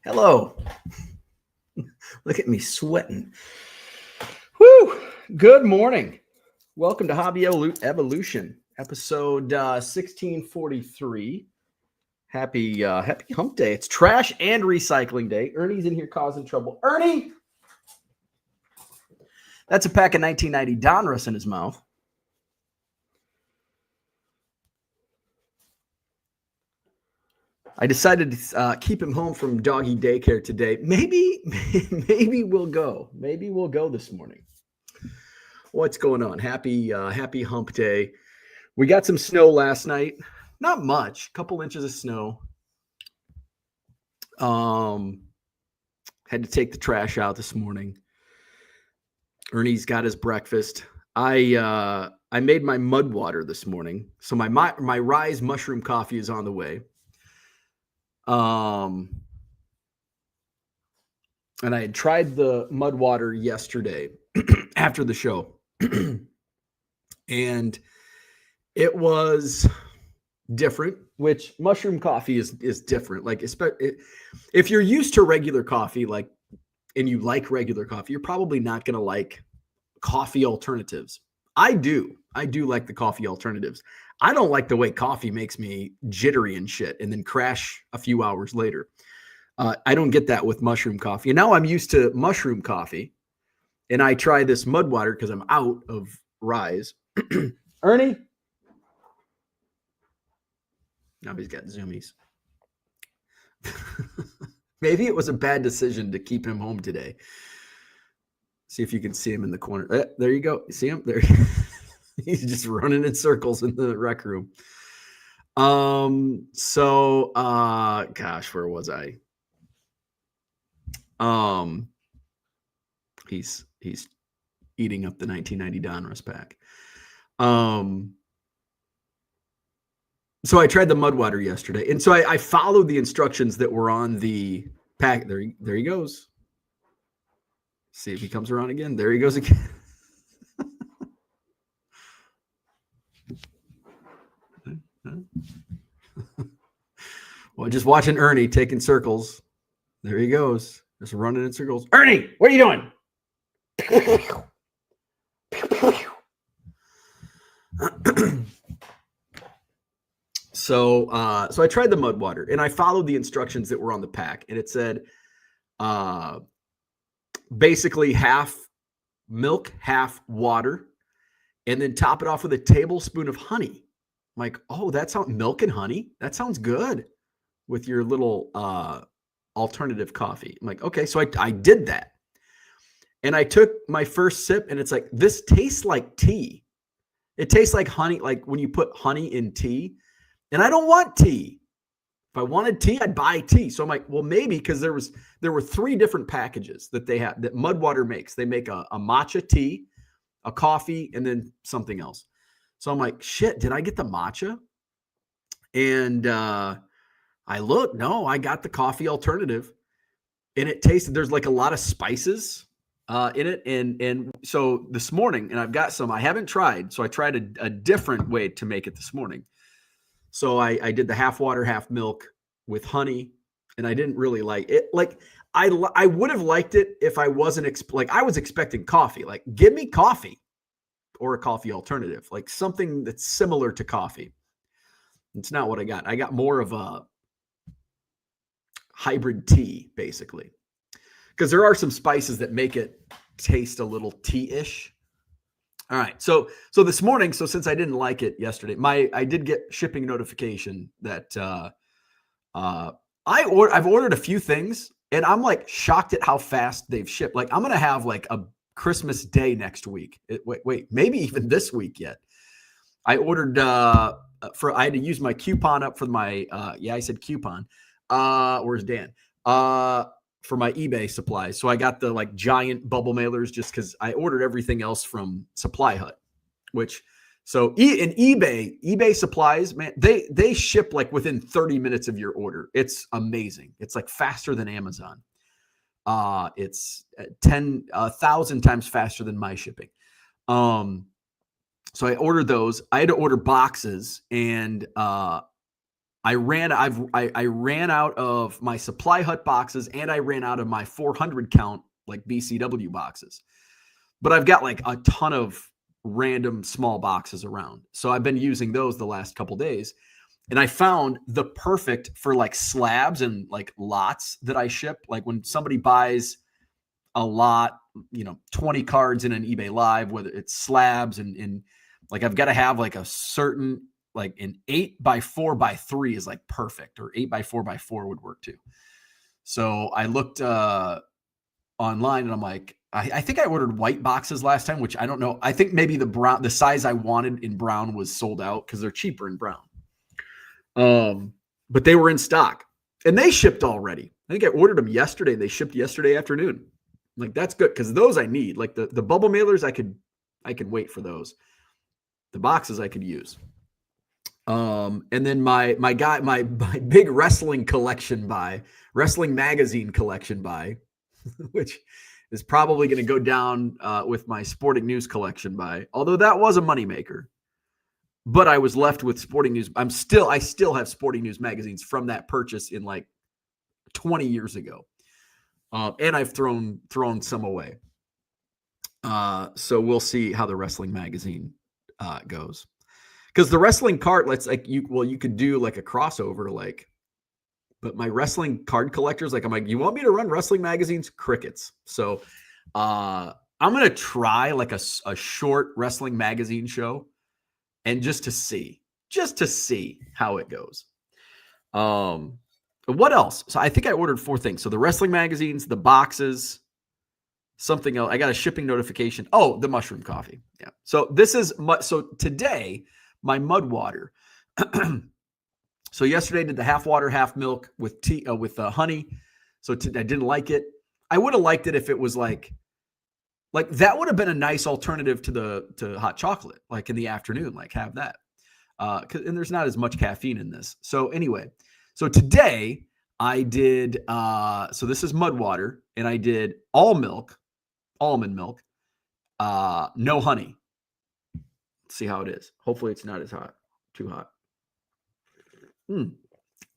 Hello. Look at me sweating. Woo! Good morning. Welcome to Hobby Evolution, episode 1643. Happy Hump Day. It's trash and recycling day. Ernie's in here causing trouble. Ernie! That's a pack of 1990 Donruss in his mouth. I decided to keep him home from doggy daycare today. Maybe we'll go. Maybe we'll go this morning. What's going on? Happy Hump Day. We got some snow last night. Not much. A couple inches of snow. Had to take the trash out this morning. Ernie's got his breakfast. I made my mud water this morning. So my Rise mushroom coffee is on the way. And I had tried the mud water yesterday after the show. And it was different, which mushroom coffee is different. Like, if you're used to regular coffee, and you like regular coffee, you're probably not going to like coffee alternatives. I do like the coffee alternatives. I don't like the way coffee makes me jittery and shit and then crash a few hours later. I don't get that with mushroom coffee. And now I'm used to mushroom coffee, and I try this mud water because I'm out of Rise. Ernie? Now he's got zoomies. Maybe it was a bad decision to keep him home today. See if you can see him in the corner. There you go. You see him? There. He's just running in circles in the rec room. So gosh, where was I? He's eating up the 1990 Donruss pack. So I tried the mud water yesterday, and so I followed the instructions that were on the pack. There he goes. See if he comes around again. There he goes again. Well, just watching Ernie taking circles. There he goes. Just running in circles. Ernie, what are you doing? So I tried the mud water, and I followed the instructions that were on the pack, and it said basically half milk, half water, and then top it off with a tablespoon of honey. I'm like, oh, that's how milk and honey? That sounds good with your little alternative coffee. I'm like, okay, so I did that. And I took my first sip, and it's like, this tastes like tea. It tastes like honey, like when you put honey in tea. And I don't want tea. If I wanted tea, I'd buy tea. So I'm like, well, maybe, because there were 3 different packages that they have that Mudwater makes. They make a matcha tea, a coffee, and then something else. So I'm like, shit, did I get the matcha? And I looked, no, I got the coffee alternative. And it tasted, there's like a lot of spices in it. And so this morning, and I've got some I haven't tried. So I tried a different way to make it this morning. So I did the half water, half milk with honey, and I didn't really like it. Like, I would have liked it if I wasn't I was expecting coffee. Like, give me coffee or a coffee alternative, like something that's similar to coffee. It's not what I got. I got more of a hybrid tea, basically, because there are some spices that make it taste a little tea-ish. All right. So this morning, so since I didn't like it yesterday, I did get shipping notification that I've ordered a few things, and I'm like shocked at how fast they've shipped. Like, I'm going to have like a Christmas Day next week. Wait, maybe even this week yet. I ordered I had to use my coupon up for my I said coupon. Where's Dan? For my eBay supplies. So I got the like giant bubble mailers just because I ordered everything else from Supply Hut, so in eBay supplies, man, they ship like within 30 minutes of your order. It's amazing. It's like faster than Amazon. It's 10,000 times faster than my shipping. So I ordered those. I had to order boxes, and I I ran out of my Supply Hut boxes, and I ran out of my 400 count like BCW boxes. But I've got like a ton of random small boxes around. So I've been using those the last couple days. And I found the perfect for like slabs and like lots that I ship. Like when somebody buys a lot, 20 cards in an eBay Live, whether it's slabs and like I've got to have like a certain, like an 8x4x3 is like perfect, or 8x4x4 would work too. So I looked online and I'm like, I think I ordered white boxes last time, which I don't know. I think maybe the size I wanted in brown was sold out because they're cheaper in brown. But they were in stock and they shipped already. I think I ordered them yesterday. They shipped yesterday afternoon. Like, that's good, because those I need. Like the bubble mailers, I could wait for those. The boxes I could use. And then my big wrestling magazine collection buy, which is probably going to go down with my sporting news collection buy. Although that was a moneymaker. But I was left with sporting news. I still have sporting news magazines from that purchase in like 20 years ago. And I've thrown some away. So we'll see how the wrestling magazine goes. Because the wrestling card, you could do like a crossover, but my wrestling card collectors, I'm like, you want me to run wrestling magazines? Crickets. So I'm going to try like a short wrestling magazine show, and just to see how it goes. What else? So I think I ordered 4 things. So the wrestling magazines, the boxes, something else. I got a shipping notification. Oh, the mushroom coffee. Yeah. So today, my mud water. So yesterday I did the half water, half milk with tea, with honey. So I didn't like it. I would have liked it if it was like that would have been a nice alternative to hot chocolate, like in the afternoon, like have that. And there's not as much caffeine in this. So anyway, so today I did, so this is mud water, and I did almond milk, no honey. Let's see how it is. Hopefully it's not too hot.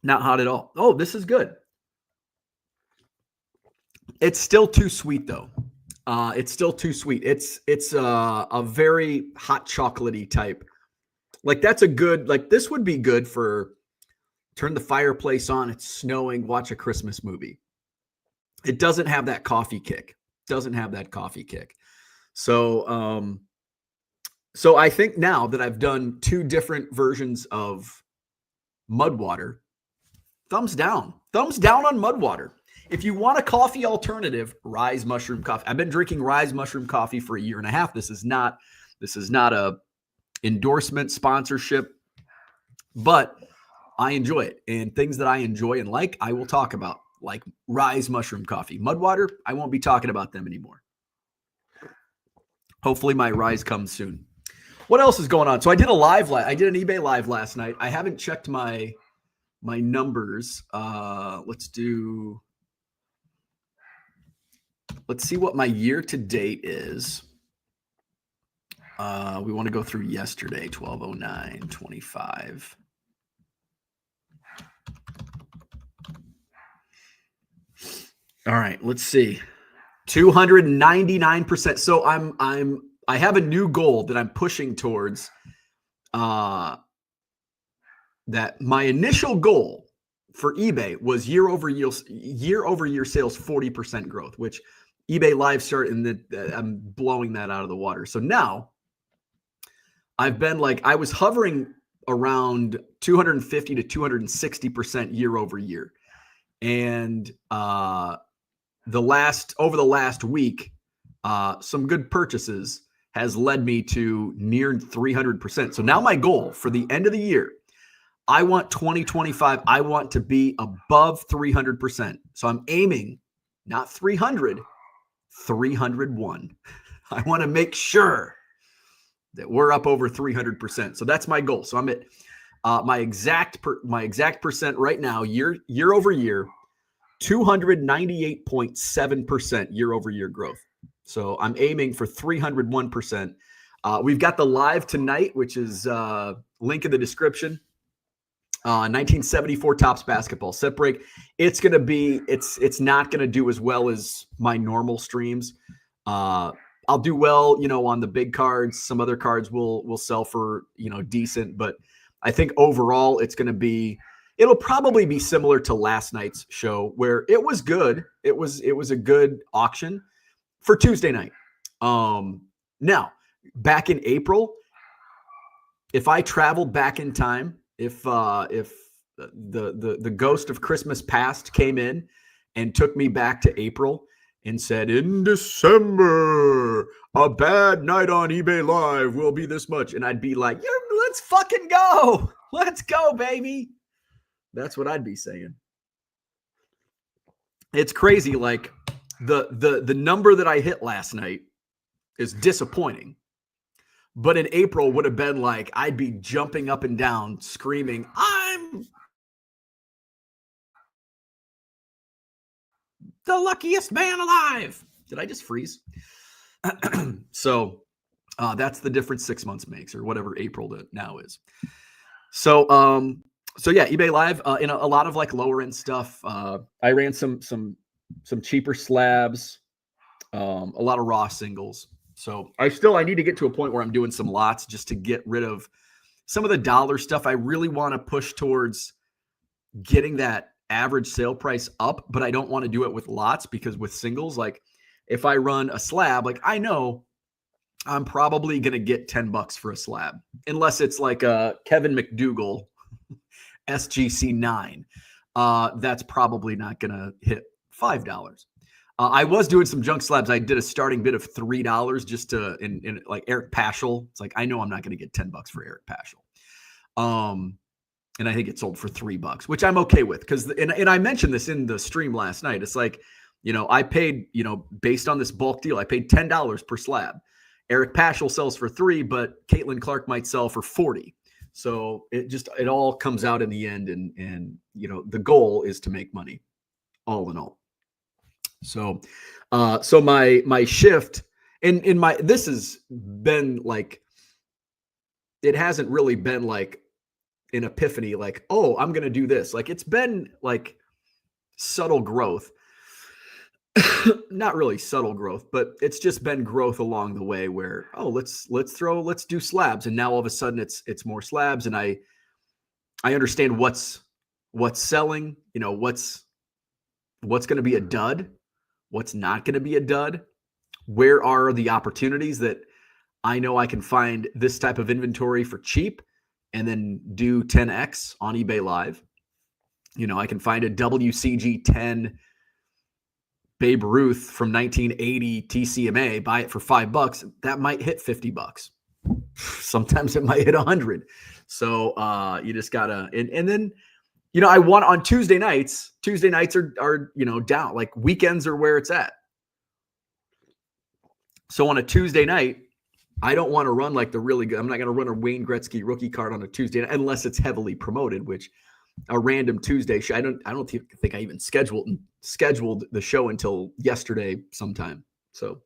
Not hot at all. Oh, this is good. It's still too sweet though. It's still too sweet. It's a very hot chocolatey type. Like that's a good, like this would be good for turn the fireplace on, it's snowing, watch a Christmas movie. It doesn't have that coffee kick. So, so I think now that I've done 2 different versions of mud water, thumbs down on mud water. If you want a coffee alternative, Rise Mushroom Coffee. I've been drinking Rise Mushroom Coffee for 1.5 years. This is not a endorsement, sponsorship, but I enjoy it. And things that I enjoy and like, I will talk about, like Rise Mushroom Coffee. Mud water, I won't be talking about them anymore. Hopefully my Rise comes soon. What else is going on? So I did an eBay Live last night. I haven't checked my numbers. Let's see what my year to date is. We want to go through yesterday, 12/09/25. All right, let's see. 299%. So I have a new goal that I'm pushing towards. That my initial goal for eBay was year over year sales 40% growth, which eBay Live started, and I'm blowing that out of the water. So now I've been I was hovering around 250 to 260% year over year. And over the last week, some good purchases has led me to near 300%. So now my goal for the end of the year, I want 2025, I want to be above 300%. So I'm aiming not 300, 301. I want to make sure that we're up over 300%. So that's my goal. So I'm at my exact percent right now, year over year, 298.7% year over year growth. So I'm aiming for 301%. We've got the live tonight, which is link in the description. 1974 Topps basketball set break. It's going to be, it's not going to do as well as my normal streams. I'll do well, on the big cards. Some other cards will sell for, decent, but I think overall it'll probably be similar to last night's show where it was good. It was a good auction for Tuesday night. Now back in April, if I traveled back in time, if the ghost of Christmas past came in and took me back to April and said, in December, a bad night on eBay Live will be this much. And I'd be like, let's fucking go. Let's go, baby. That's what I'd be saying. It's crazy. Like the number that I hit last night is disappointing. But in April would have been like, I'd be jumping up and down, screaming, I'm the luckiest man alive. Did I just freeze? So that's the difference 6 months makes, or whatever April to now is. So yeah, eBay Live, in a lot of like lower end stuff. I ran some cheaper slabs, a lot of raw singles. So I need to get to a point where I'm doing some lots just to get rid of some of the dollar stuff. I really want to push towards getting that average sale price up, but I don't want to do it with lots, because with singles, like if I run a slab, like I know I'm probably going to get $10 for a slab, unless it's like a Kevin McDougal SGC 9. That's probably not going to hit $5. I was doing some junk slabs. I did a starting bid of $3 just to, in like Eric Paschal. It's like, I know I'm not going to get $10 for Eric Paschal. And I think it sold for $3, which I'm okay with. And I mentioned this in the stream last night. It's like, I paid, based on this bulk deal, I paid $10 per slab. Eric Paschal sells for $3, but Caitlin Clark might sell for $40. So it all comes out in the end. And the goal is to make money all in all. So my shift this has been like, it hasn't really been like an epiphany, like, oh, I'm going to do this. Like, it's been like subtle growth, not really subtle growth, but it's just been growth along the way where, oh, let's do slabs. And now all of a sudden it's more slabs. And I understand what's selling, what's going to be a dud, what's not going to be a dud. Where are the opportunities that I know I can find this type of inventory for cheap and then do 10X on eBay Live? I can find a WCG 10 Babe Ruth from 1980 TCMA, buy it for $5. That might hit $50. Sometimes it might hit 100. So you just gotta, and then, I want on Tuesday nights are, down, like weekends are where it's at. So on a Tuesday night, I don't want to run like the really good. I'm not going to run a Wayne Gretzky rookie card on a Tuesday night unless it's heavily promoted, which a random Tuesday show. I don't think I even scheduled the show until yesterday sometime. So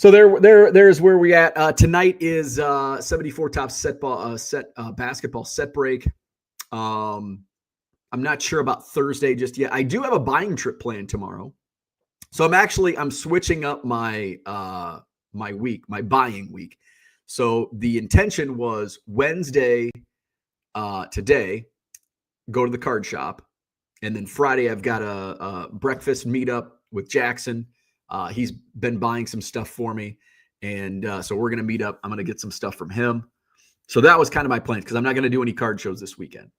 there's where we at. Tonight is 74 Topps basketball set break. I'm not sure about Thursday just yet. I do have a buying trip planned tomorrow. So I'm switching up my buying week. So the intention was Wednesday, today, go to the card shop. And then Friday, I've got a breakfast meetup with Jackson. He's been buying some stuff for me. And so we're going to meet up. I'm going to get some stuff from him. So that was kind of my plan, because I'm not going to do any card shows this weekend.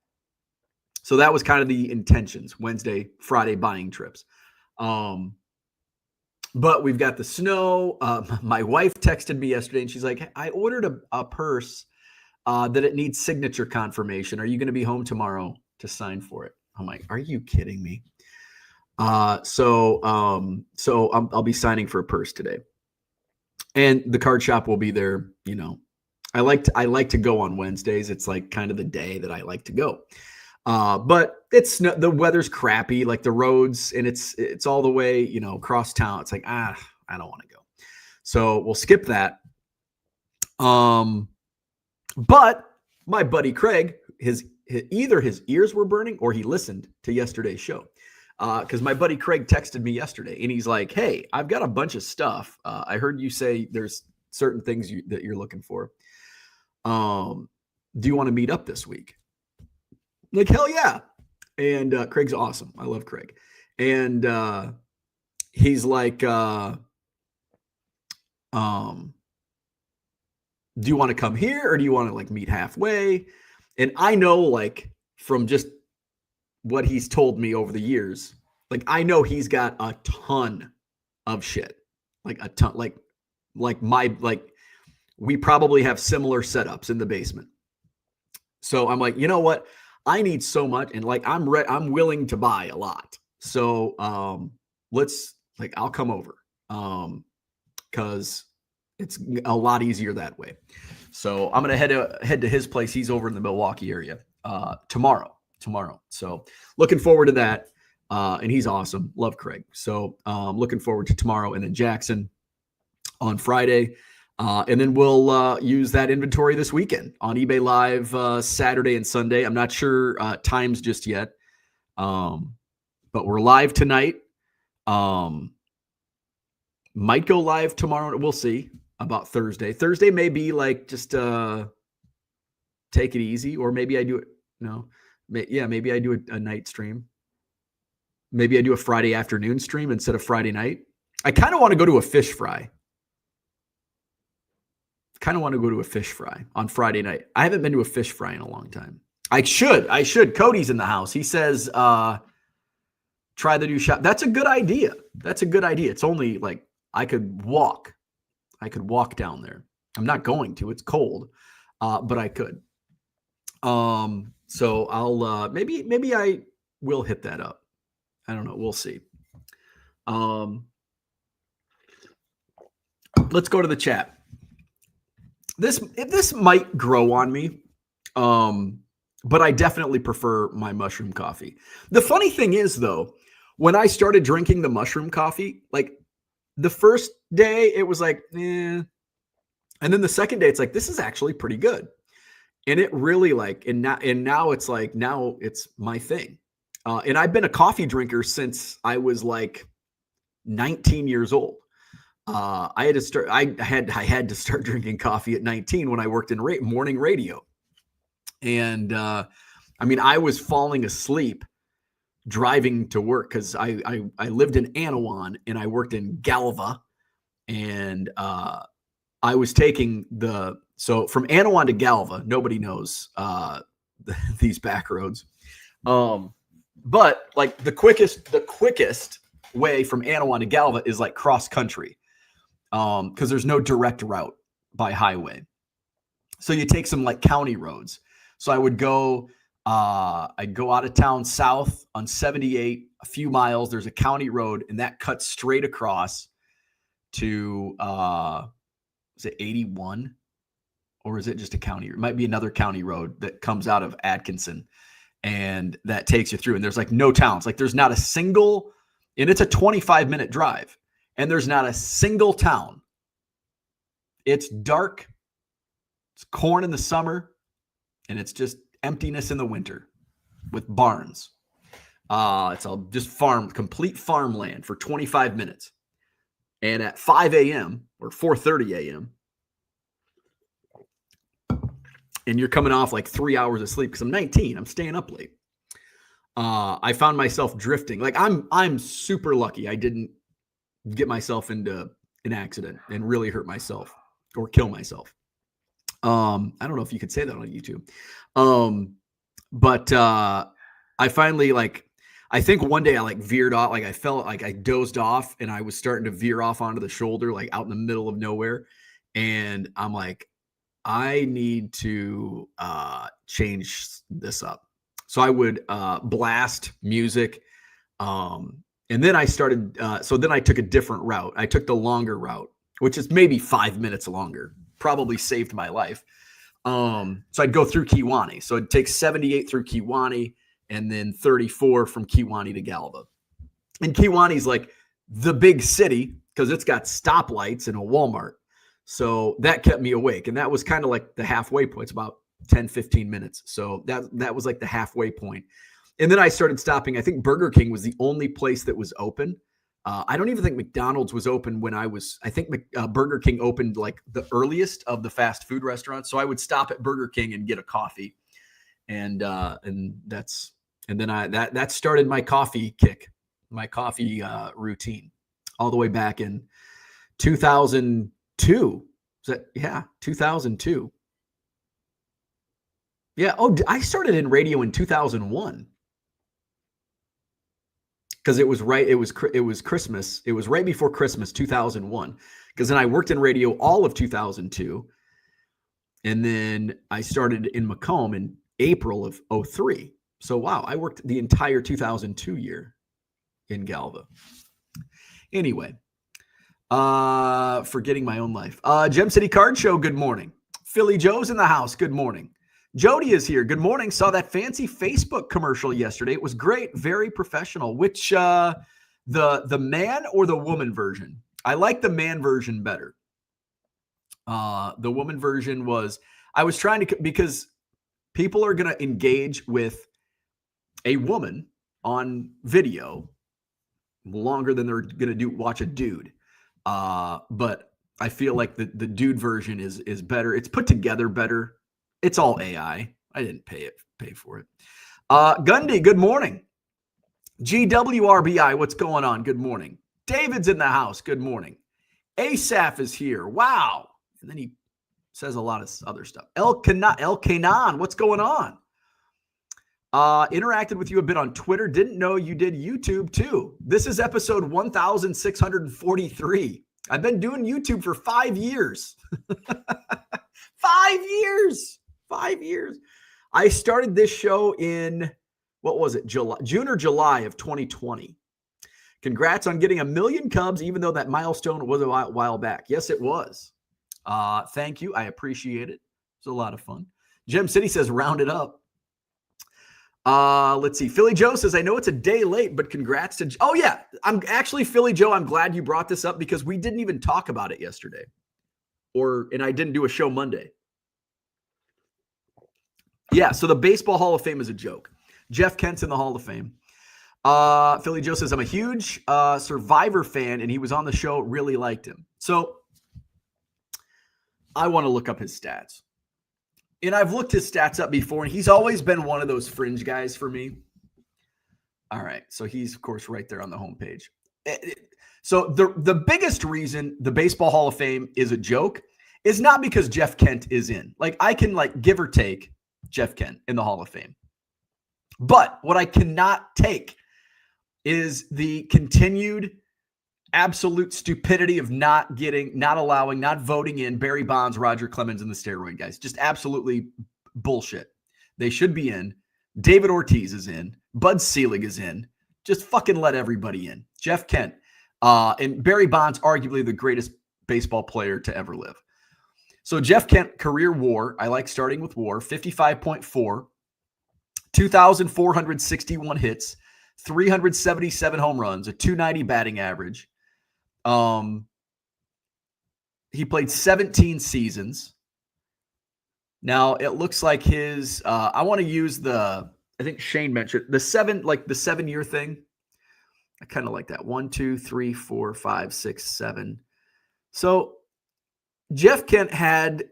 So that was kind of the intentions, Wednesday, Friday buying trips. But we've got the snow. My wife texted me yesterday and she's like, I ordered a purse that it needs signature confirmation. Are you going to be home tomorrow to sign for it? I'm like, are you kidding me? So I'll be signing for a purse today. And the card shop will be there. I like to go on Wednesdays. It's like kind of the day that I like to go. But the weather's crappy, like the roads, and it's all the way, across town. It's like, I don't want to go. So we'll skip that. But my buddy Craig, either his ears were burning or he listened to yesterday's show. Because my buddy Craig texted me yesterday and he's like, hey, I've got a bunch of stuff. I heard you say there's certain things that you're looking for. Do you want to meet up this week? I'm like, hell yeah. And Craig's awesome. I love Craig. And he's like, do you want to come here or do you want to like meet halfway? And I know like from just what he's told me over the years, like I know he's got a ton of shit, like a ton, like we probably have similar setups in the basement. So I'm like, you know what? I need so much. And like, I'm willing to buy a lot. So I'll come over. Cause it's a lot easier that way. So I'm going to head to his place. He's over in the Milwaukee area, tomorrow. So looking forward to that. And he's awesome. Love Craig. So looking forward to tomorrow and then Jackson on Friday. And then we'll use that inventory this weekend on eBay Live Saturday and Sunday. I'm not sure times just yet, but we're live tonight. Might go live tomorrow. We'll see about Thursday. Thursday may be like just take it easy, or maybe I do it. No, maybe I do a night stream. Maybe I do a Friday afternoon stream instead of Friday night. I kind of want to go to a fish fry. On Friday night. I haven't been to a fish fry in a long time. I should. Cody's in the house. He says, try the new shop. That's a good idea. It's only like I could walk down there. I'm not going to. It's cold, but I could. So I'll maybe I will hit that up. I don't know. We'll see. Let's go to the chat. This might grow on me, but I definitely prefer my mushroom coffee. The funny thing is, though, when I started drinking the mushroom coffee, like the first day it was like, eh. And then the second day it's like, this is actually pretty good. And it really like, and now it's like, now it's my thing. And I've been a coffee drinker since I was like 19 years old. I had to start drinking coffee at 19 when I worked in morning radio. And I I was falling asleep driving to work because I lived in Anawan and I worked in Galva. And I was taking so from Anawan to Galva, nobody knows these back roads. But like the quickest way from Anawan to Galva is like cross country. Because there's no direct route by highway. So you take some like county roads. So I would go, I'd go out of town south on 78, a few miles. There's a county road and that cuts straight across to, is it 81? Or is it just a county? It might be another county road that comes out of Atkinson and that takes you through. And there's like no towns. Like there's not a single, and it's a 25-minute drive. And there's not a single town. It's dark. It's corn in the summer. And it's just emptiness in the winter with barns. It's all just complete farmland for 25 minutes. And at 5 a.m. or 4:30 a.m., and you're coming off like 3 hours of sleep because I'm 19. I'm staying up late. I found myself drifting. Like I'm super lucky I didn't get myself into an accident and really hurt myself or kill myself. I don't know if you could say that on YouTube. But I finally I think one day I veered off, I felt like I dozed off and I was starting to veer off onto the shoulder, like out in the middle of nowhere. And I'm like, I need to change this up. So I would blast music. And then I started, so then I took a different route. I took the longer route, which is maybe 5 minutes longer, probably saved my life. So I'd go through Kewaunee. So it'd take 78 through Kewaunee and then 34 from Kewaunee to Galva. And Kewaunee's like the big city because it's got stoplights and a Walmart. So that kept me awake. And that was kind of like the halfway point. It's about 10, 15 minutes. So that was like the halfway point. And then I started stopping. I think Burger King was the only place that was open. I don't even think McDonald's was open when I think Burger King opened like the earliest of the fast food restaurants. So I would stop at Burger King and get a coffee. And then that started my coffee kick, my coffee routine all the way back in 2002. 2002. Yeah. Oh, I started in radio in 2001 because it was Christmas. It was right before Christmas, 2001. Because then I worked in radio all of 2002, and then I started in Macomb in April of 03. So wow, I worked the entire 2002 year in Galva. Anyway, forgetting my own life. Gem City Card Show, good morning. Philly Joe's in the house, good morning. Jody is here, good morning. Saw that fancy Facebook commercial yesterday. It was great, very professional. Which, the man or the woman version? I like the man version better. The woman version was, I was trying to, because people are going to engage with a woman on video longer than they're going to watch a dude. But I feel like the dude version is better. It's put together better. It's all AI. I didn't pay for it. Gundy, good morning. GWRBI, what's going on? Good morning. David's in the house. Good morning. Asaph is here. Wow. And then he says a lot of other stuff. El Kanan, what's going on? Interacted with you a bit on Twitter. Didn't know you did YouTube too. This is episode 1643. I've been doing YouTube for 5 years. 5 years. 5 years. I started this show in, what was it? June or July of 2020. Congrats on getting 1 million Cubs, even though that milestone was a while back. Yes, it was. Thank you. I appreciate it. It was a lot of fun. Gem City says, round it up. Let's see. Philly Joe says, I know it's a day late, but congrats to... Oh, yeah. I'm actually, Philly Joe, I'm glad you brought this up because we didn't even talk about it yesterday. And I didn't do a show Monday. Yeah, so the Baseball Hall of Fame is a joke. Jeff Kent's in the Hall of Fame. Philly Joe says, I'm a huge Survivor fan, and he was on the show, really liked him. So I want to look up his stats. And I've looked his stats up before, and he's always been one of those fringe guys for me. All right, so he's, of course, right there on the homepage. So the biggest reason the Baseball Hall of Fame is a joke is not because Jeff Kent is in. Like, I can, like, give or take Jeff Kent in the Hall of Fame. But what I cannot take is the continued absolute stupidity of not voting in Barry Bonds, Roger Clemens, and the steroid guys. Just absolutely bullshit. They should be in. David Ortiz is in. Bud Selig is in. Just fucking let everybody in. Jeff Kent. And Barry Bonds, arguably the greatest baseball player to ever live. So Jeff Kent, career WAR. I like starting with WAR. 55.4. 2,461 hits. 377 home runs. A 290 batting average. He played 17 seasons. Now it looks like his, I want to use I think Shane mentioned the 7-year thing. I kind of like that. 1, 2, 3, 4, 5, 6, 7. So Jeff Kent had,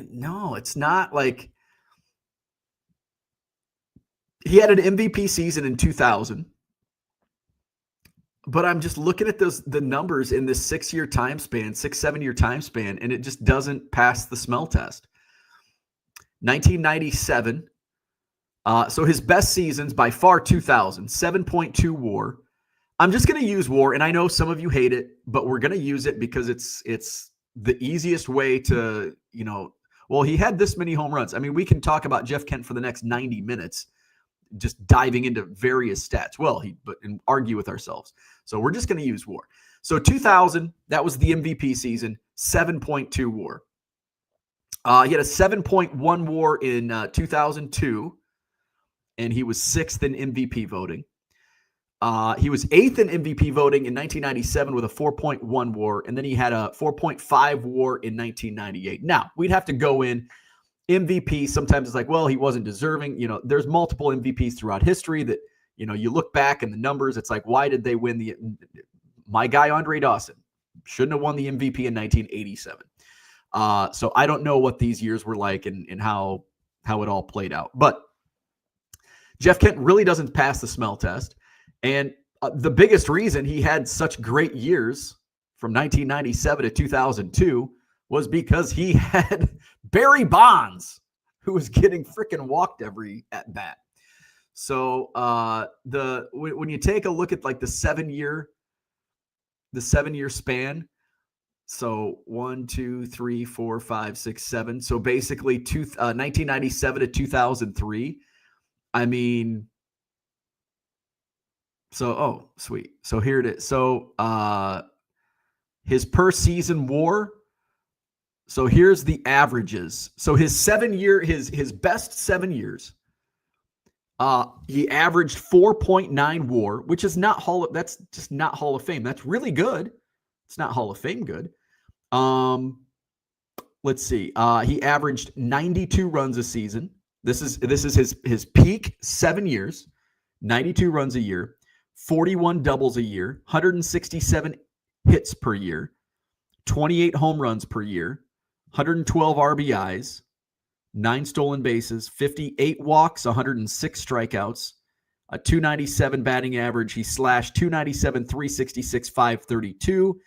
no, it's not like he had an MVP season in 2000. But I'm just looking at the numbers in this 6-year time span, 7-year time span, and it just doesn't pass the smell test. 1997. So his best seasons by far 2000, 7.2 WAR. I'm just going to use WAR, and I know some of you hate it, but we're going to use it because it's the easiest way to, well, he had this many home runs. I mean, we can talk about Jeff Kent for the next 90 minutes, just diving into various stats. Well, and argue with ourselves. So we're just going to use WAR. So 2000, that was the MVP season, 7.2 WAR. He had a 7.1 WAR in 2002, and he was 6th in MVP voting. He was 8th in MVP voting in 1997 with a 4.1 WAR, and then he had a 4.5 WAR in 1998. Now, we'd have to go in MVP, sometimes it's like, well, he wasn't deserving. There's multiple MVPs throughout history that, you look back and the numbers, it's like, why did they win my guy, Andre Dawson, shouldn't have won the MVP in 1987. So I don't know what these years were like and how it all played out. But Jeff Kent really doesn't pass the smell test. And the biggest reason he had such great years from 1997 to 2002 was because he had Barry Bonds, who was getting freaking walked every at bat. So when you take a look at like the 7-year span, so 1, 2, 3, 4, 5, 6, 7. So basically 1997 to 2003. I mean, so sweet. So here it is. So his per season WAR. So here's the averages. So his 7-year, his best 7 years, he averaged 4.9 WAR, which is that's just not Hall of Fame. That's really good. It's not Hall of Fame good. Let's see. He averaged 92 runs a season. This is his peak 7 years, 92 runs a year, 41 doubles a year, 167 hits per year, 28 home runs per year, 112 RBIs, 9 stolen bases, 58 walks, 106 strikeouts, a 297 batting average. He slashed 297, 366, 532,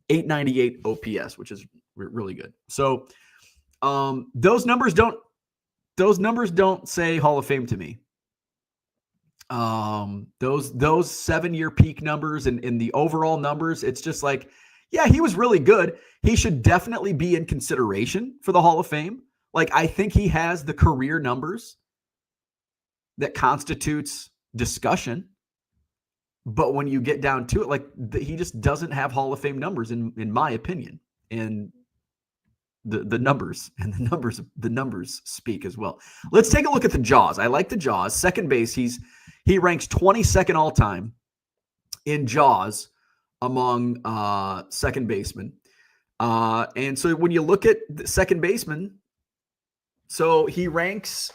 898 OPS, which is really good. So those numbers don't say Hall of Fame to me. Those 7-year peak numbers and in the overall numbers, it's just like, yeah, he was really good. He should definitely be in consideration for the Hall of Fame. Like, I think he has the career numbers that constitutes discussion. But when you get down to it, like he just doesn't have Hall of Fame numbers in my opinion. And the numbers speak as well. Let's take a look at the Jaws. I like the Jaws. Second base, he ranks 22nd all time in Jaws among second basemen. And so when you look at the second baseman, so he ranks,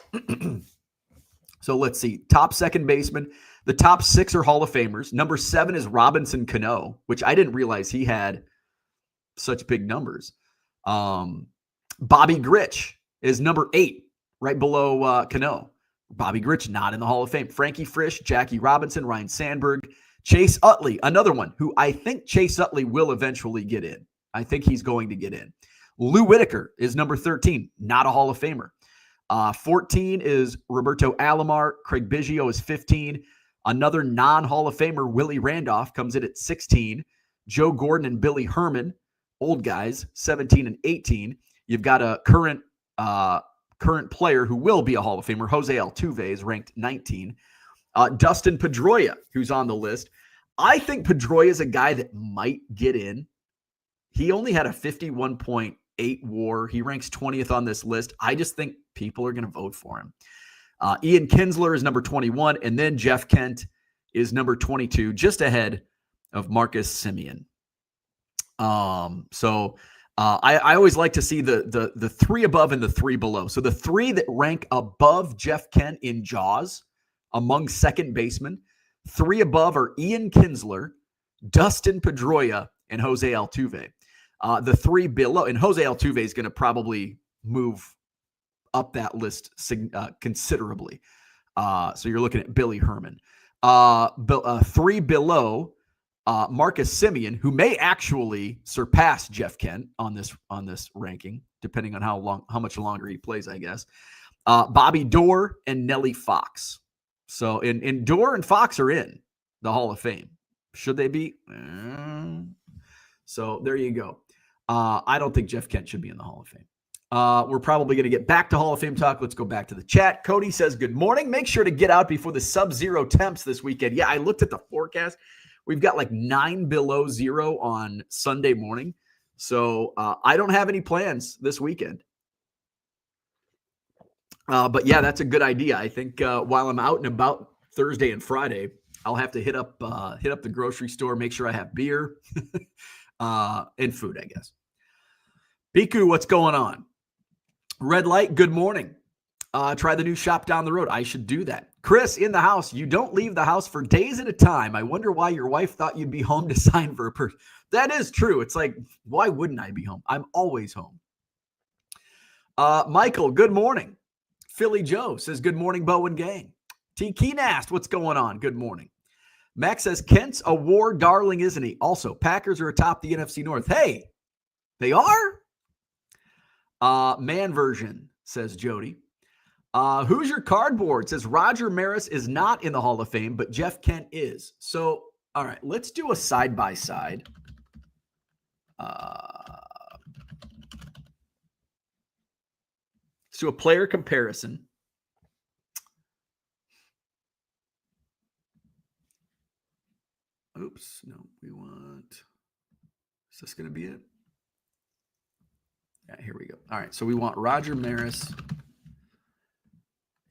so let's see, top second baseman. The top 6 are Hall of Famers. Number 7 is Robinson Cano, which I didn't realize he had such big numbers. Bobby Grich is number 8, right below Cano. Bobby Grich not in the Hall of Fame. Frankie Frisch, Jackie Robinson, Ryne Sandberg, Chase Utley, another one who I think Chase Utley will eventually get in. I think he's going to get in. Lou Whitaker is number 13, not a Hall of Famer. 14 is Roberto Alomar. Craig Biggio is 15. Another non-Hall of Famer, Willie Randolph, comes in at 16. Joe Gordon and Billy Herman, old guys, 17 and 18. You've got a current player who will be a Hall of Famer, Jose Altuve, is ranked 19. Dustin Pedroia, who's on the list. I think Pedroia is a guy that might get in. He only had a 51.8 WAR. He ranks 20th on this list. I just think people are going to vote for him. Ian Kinsler is number 21, and then Jeff Kent is number 22, just ahead of Marcus Semien. So I always like to see the 3 above and the 3 below. So the 3 that rank above Jeff Kent in Jaws among second basemen, 3 above are Ian Kinsler, Dustin Pedroia, and Jose Altuve. The 3 below, and Jose Altuve is going to probably move up that list considerably. So you're looking at Billy Herman. 3 below, Marcus Semien, who may actually surpass Jeff Kent on this ranking, depending on how much longer he plays, I guess. Bobby Doerr and Nellie Fox. So and Doerr and Fox are in the Hall of Fame. Should they be? So there you go. I don't think Jeff Kent should be in the Hall of Fame. We're probably going to get back to Hall of Fame talk. Let's go back to the chat. Cody says, good morning. Make sure to get out before the sub-zero temps this weekend. Yeah, I looked at the forecast. We've got like 9 below zero on Sunday morning. So I don't have any plans this weekend. But yeah, that's a good idea. I think while I'm out and about Thursday and Friday, I'll have to hit up the grocery store, make sure I have beer and food, I guess. Biku, what's going on? Red light, good morning. Try the new shop down the road. I should do that. Chris, in the house, you don't leave the house for days at a time. I wonder why your wife thought you'd be home to sign for a person. That is true. It's like, why wouldn't I be home? I'm always home. Michael, good morning. Philly Joe says, good morning, Bowen gang. T. Keenast, what's going on? Good morning. Max says, Kent's a war darling, isn't he? Also, Packers are atop the NFC North. Hey, they are? Man version, says Jody. Who's your cardboard? Says Roger Maris is not in the Hall of Fame, but Jeff Kent is. So, all right, let's do a side-by-side. Let's do a player comparison. Oops, no, we want, is this going to be it? Yeah, here we go. All right, so we want Roger Maris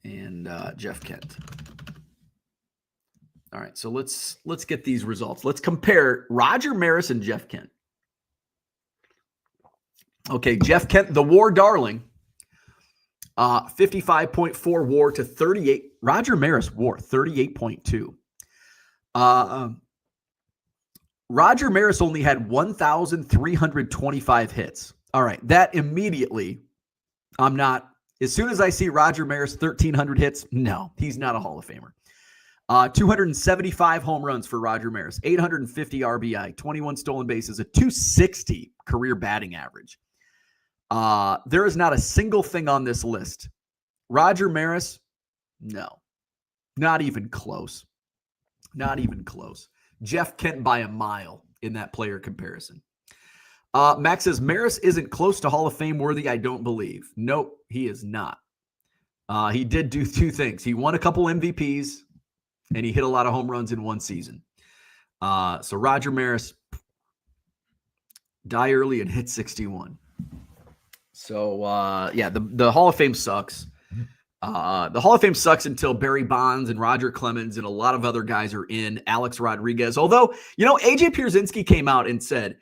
and Jeff Kent. All right, so let's get these results. Let's compare Roger Maris and Jeff Kent. Okay, Jeff Kent, the war darling, 55.4 war to 38. Roger Maris war, 38.2. Roger Maris only had 1,325 hits. All right, that immediately, as soon as I see Roger Maris 1,300 hits, no, he's not a Hall of Famer. 275 home runs for Roger Maris, 850 RBI, 21 stolen bases, a 260 career batting average. There is not a single thing on this list. Roger Maris, no, not even close. Not even close. Jeff Kent by a mile in that player comparison. Max says, Maris isn't close to Hall of Fame worthy, I don't believe. Nope, he is not. He did do two things. He won a couple MVPs, and he hit a lot of home runs in one season. So Roger Maris, die early and hit 61. So, yeah, the Hall of Fame sucks. The Hall of Fame sucks until Barry Bonds and Roger Clemens and a lot of other guys are in. Alex Rodriguez. Although, AJ Pierzynski came out and said,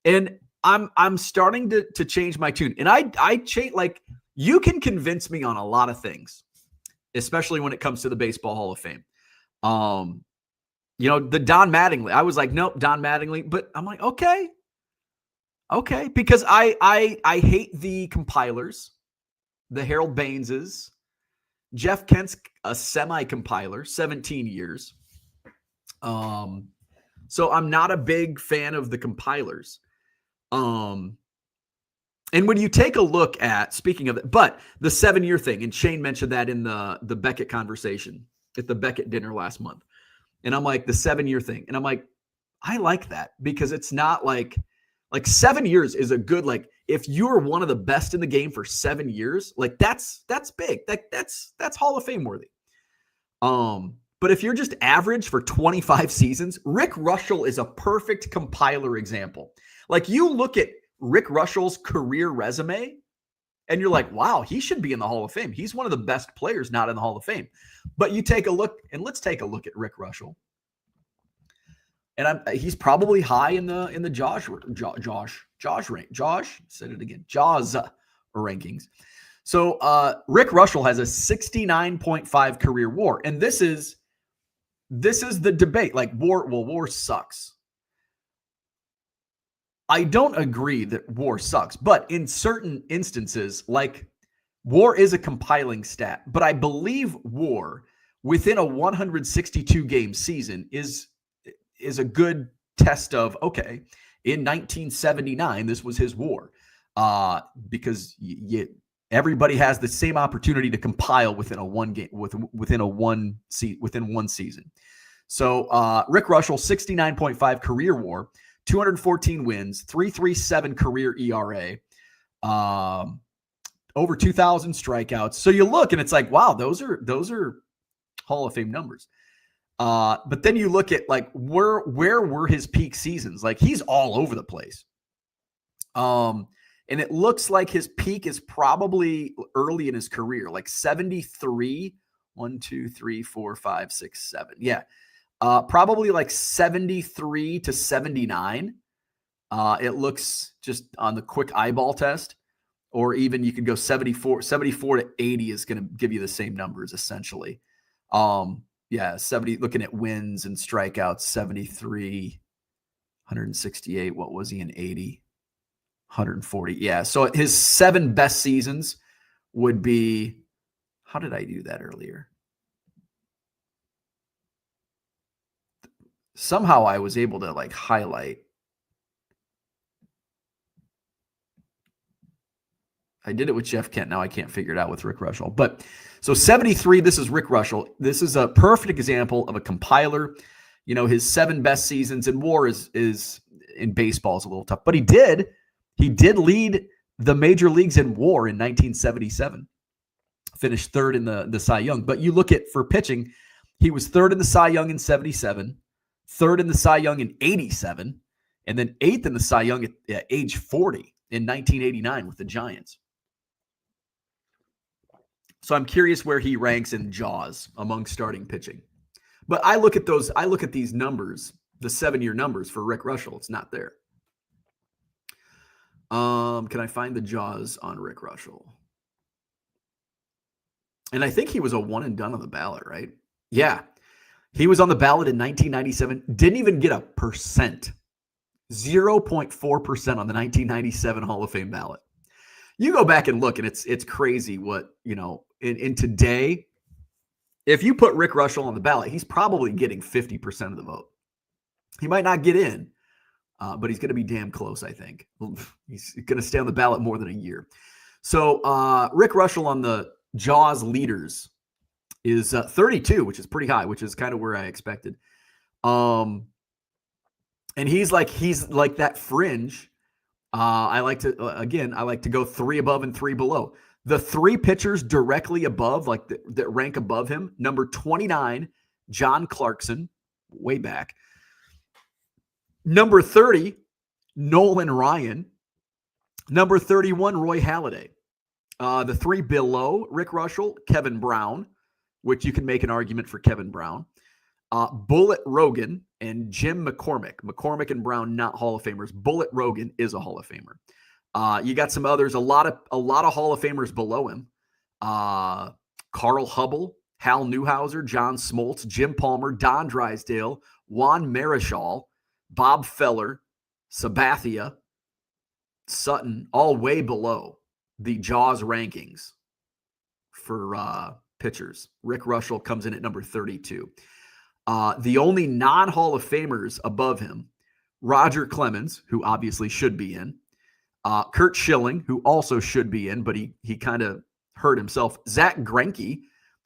and I'm starting to change my tune. And I change, like, you can convince me on a lot of things, especially when it comes to the Baseball Hall of Fame. The Don Mattingly. I was like, nope, Don Mattingly. But I'm like, okay, because I hate the compilers, the Harold Baineses. Jeff Kent's a semi-compiler, 17 years. So I'm not a big fan of the compilers. And when you take a look at, speaking of it, but the 7-year thing, and Shane mentioned that in the Beckett conversation at the Beckett dinner last month. And I'm like, the 7-year thing. And I'm like, I like that because it's not like 7 years is a good, like, if you're one of the best in the game for 7 years, like that's big. That's Hall of Fame worthy. But if you're just average for 25 seasons, Rick Russell is a perfect compiler example. Like, you look at Rick Russell's career resume and you're like, wow, he should be in the Hall of Fame. He's one of the best players not in the Hall of Fame. But you take a look, and let's take a look at Rick Russell. And he's probably high in the Jaws rankings. So Rick Russell has a 69.5 career WAR, and this is the debate. Like, WAR sucks. I don't agree that WAR sucks, but in certain instances, like, WAR is a compiling stat. But I believe WAR within a 162 game season is a good test of, okay, in 1979, this was his WAR, because everybody has the same opportunity to compile within one season. So Rick Russell, 69.5 career WAR, 214 wins, 3.37 career ERA, over 2,000 strikeouts. So you look and it's like, wow, those are Hall of Fame numbers. But then you look at, like, where were his peak seasons? Like, he's all over the place. And it looks like his peak is probably early in his career, like 73, 1, 2, 3, 4, 5, 6, 7. Yeah. Probably like 73 to 79. It looks just on the quick eyeball test. or even you could go 74 to 80 is going to give you the same numbers essentially. 70, looking at wins and strikeouts, 73, 168. What was he in 80? 140. Yeah. So his 7 best seasons would be, how did I do that earlier? Somehow I was able to like highlight. I did it with Jeff Kent. Now I can't figure it out with Rick Reuschel. But so 73, this is Rick Reuschel. This is a perfect example of a compiler. You know, his 7 best seasons in WAR is in baseball is a little tough. But he did lead the major leagues in WAR in 1977. Finished 3rd in the Cy Young. But you look at for pitching, he was 3rd in the Cy Young in 77, 3rd in the Cy Young in 87, and then 8th in the Cy Young at age 40 in 1989 with the Giants. So I'm curious where he ranks in Jaws among starting pitching. But I look at these numbers, the 7-year numbers for Rick Reuschel. It's not there. Can I find the Jaws on Rick Reuschel? And I think he was a one and done on the ballot, right? Yeah. He was on the ballot in 1997. Didn't even get a percent. 0.4% on the 1997 Hall of Fame ballot. You go back and look, and it's crazy what, you know, in today, if you put Rick Reuschel on the ballot, he's probably getting 50% of the vote. He might not get in, but he's going to be damn close, I think. He's going to stay on the ballot more than a year. So Rick Reuschel on the Jaws leaders is 32, which is pretty high, which is kind of where I expected. And he's like that fringe. I like to go 3 above and 3 below. The 3 pitchers directly above, like that rank above him, number 29, John Clarkson, way back. Number 30, Nolan Ryan. Number 31, Roy Halladay. The 3 below Rick Reuschel, Kevin Brown, which you can make an argument for Kevin Brown. Bullet Rogan and Jim McCormick. McCormick and Brown, not Hall of Famers. Bullet Rogan is a Hall of Famer. You got some others, a lot of Hall of Famers below him. Carl Hubble, Hal Newhouser, John Smoltz, Jim Palmer, Don Drysdale, Juan Marichal, Bob Feller, Sabathia, Sutton, all way below the Jaws rankings for pitchers. Rick Reuschel comes in at number 32. The only non-Hall of Famers above him, Roger Clemens, who obviously should be in, Curt Schilling, who also should be in, but he kind of hurt himself, Zach Greinke,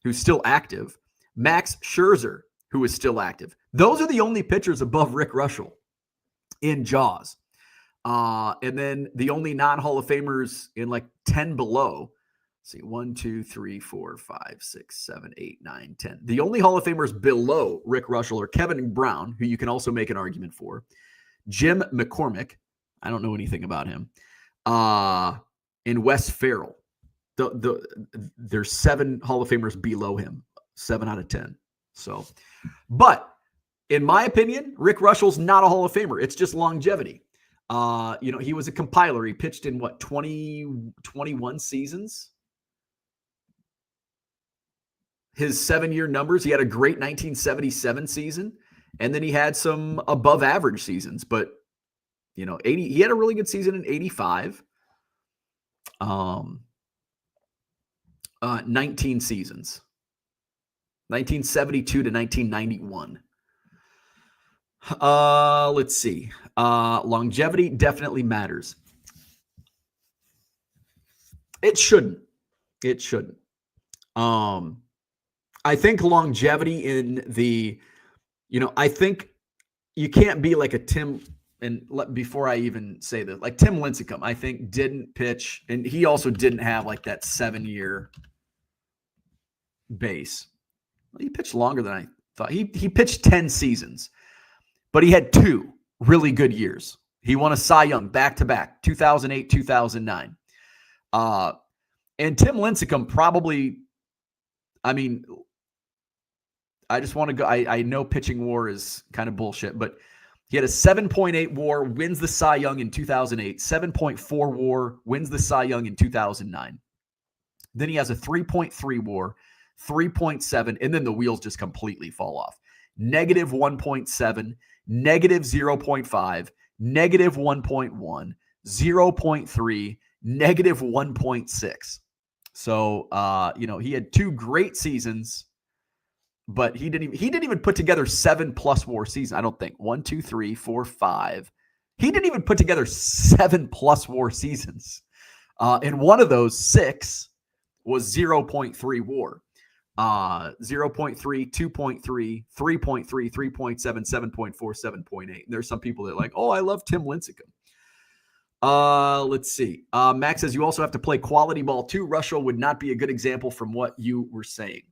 who's still active, Max Scherzer, who is still active. Those are the only pitchers above Rick Reuschel in Jaws. And then the only non-Hall of Famers in like 10 below. Let's see, 1, 2, 3, 4, 5, 6, 7, 8, 9, 10. The only Hall of Famers below Rick Reuschel are Kevin Brown, who you can also make an argument for, Jim McCormick, I don't know anything about him, and Wes Farrell. There's 7 Hall of Famers below him, 7 out of 10. So, but in my opinion, Rick Reuschel's not a Hall of Famer. It's just longevity. He was a compiler. He pitched in 21 seasons. His 7-year numbers, he had a great 1977 season, and then he had some above average seasons, but 80, he had a really good season in 85. 19 seasons. 1972 to 1991. Let's see. Longevity definitely matters. It shouldn't. I think longevity in the, I think you can't be like a Tim, and before I even say that, like Tim Lincecum, I think didn't pitch, and he also didn't have like that 7-year base. Well, he pitched longer than I thought. He pitched 10 seasons, but he had 2 really good years. He won a Cy Young back-to-back, 2008, 2009. And Tim Lincecum probably, I just want to go. I know pitching WAR is kind of bullshit, but He had a 7.8 WAR, wins the Cy Young in 2008. 7.4 WAR, wins the Cy Young in 2009. Then he has a 3.3 WAR, 3.7, and then the wheels just completely fall off. Negative 1.7, negative 0.5, negative 1.1, 0.3, negative 1.6. So, he had 2 great seasons, but he didn't even put together 7+ WAR seasons. I don't think 1, 2, 3, 4, 5. He didn't even put together 7+ WAR seasons. And one of those 6 was 0.3 WAR. 0.3, 2.3, 3.3, 3.7, 7.4, 7.8. There's some people that are like, oh, I love Tim Lincecum. Let's see. Max says you also have to play quality ball too. Russell would not be a good example from what you were saying.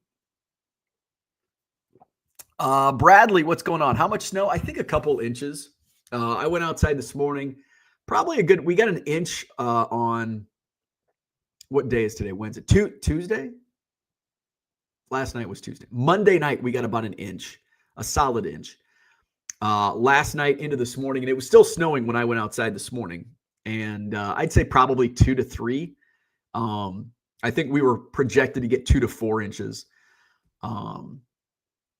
Bradley, what's going on? How much snow? I think a couple inches. I went outside this morning. Probably we got an inch on, what day is today? Wednesday? Tuesday? Last night was Tuesday. Monday night, we got about an inch, a solid inch. Last night into this morning, and it was still snowing when I went outside this morning. And I'd say probably 2 to 3. I think we were projected to get 2 to 4 inches.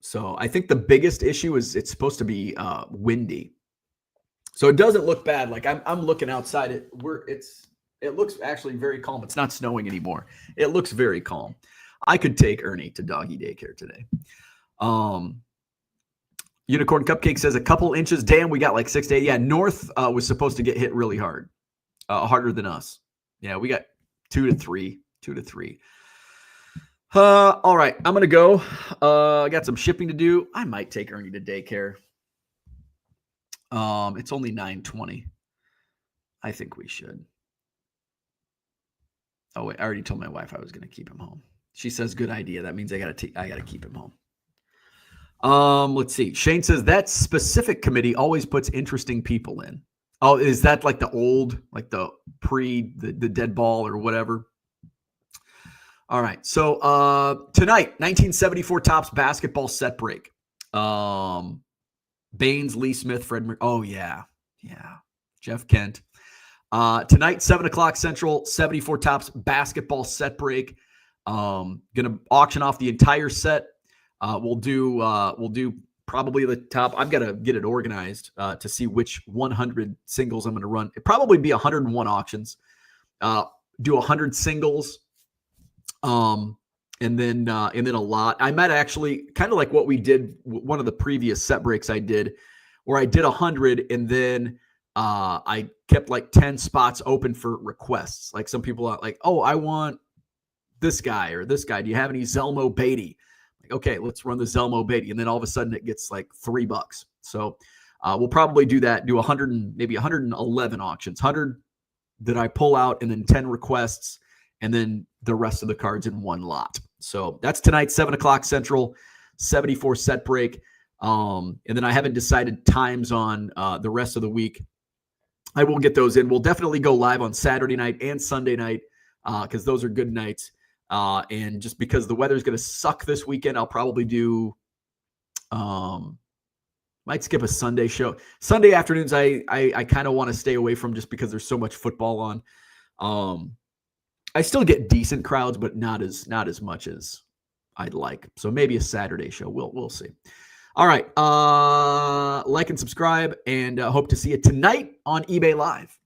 So I think the biggest issue is it's supposed to be windy. So it doesn't look bad. Like I'm looking outside. It looks actually very calm. It's not snowing anymore. It looks very calm. I could take Ernie to doggy daycare today. Unicorn Cupcake says a couple inches. Damn, we got like 6 to 8. Yeah, North was supposed to get hit really hard, harder than us. Yeah, we got 2 to 3. 2 to 3. All right, I'm going to go. I got some shipping to do. I might take Ernie to daycare. It's only 9:20. I think we should. Oh, wait, I already told my wife I was going to keep him home. She says, good idea. That means I got to keep him home. Let's see. Shane says that specific committee always puts interesting people in. Oh, is that like the old, like the the dead ball or whatever? All right. So tonight, 1974 Topps basketball set break. Baines, Lee Smith, Fred. Oh yeah. Jeff Kent. Tonight, 7:00 Central, 74 Topps basketball set break. Gonna auction off the entire set. We'll do probably the top. I've got to get it organized to see which 100 singles I'm going to run. It'd probably be 101 auctions. Do 100 singles. And then a lot. I might actually kind of like what we did. One of the previous set breaks I did, where I did 100 and then I kept like 10 spots open for requests. Like some people are like, oh, I want this guy or this guy. Do you have any Zelmo Beatty? Like, okay, let's run the Zelmo Beatty. And then all of a sudden it gets like $3. So we'll probably do that. Do 100 and maybe 111 auctions, 100 that I pull out, and then 10 requests, and then the rest of the cards in one lot. So that's tonight, 7:00 Central, 74 set break. And then I haven't decided times on the rest of the week. I will get those in. We'll definitely go live on Saturday night and Sunday night because those are good nights. And just because the weather is going to suck this weekend, I'll probably do might skip a Sunday show. Sunday afternoons, I kind of want to stay away from just because there's so much football on. I still get decent crowds, but not as much as I'd like. So maybe a Saturday show. We'll see. All right. Like and subscribe, and hope to see you tonight on eBay Live.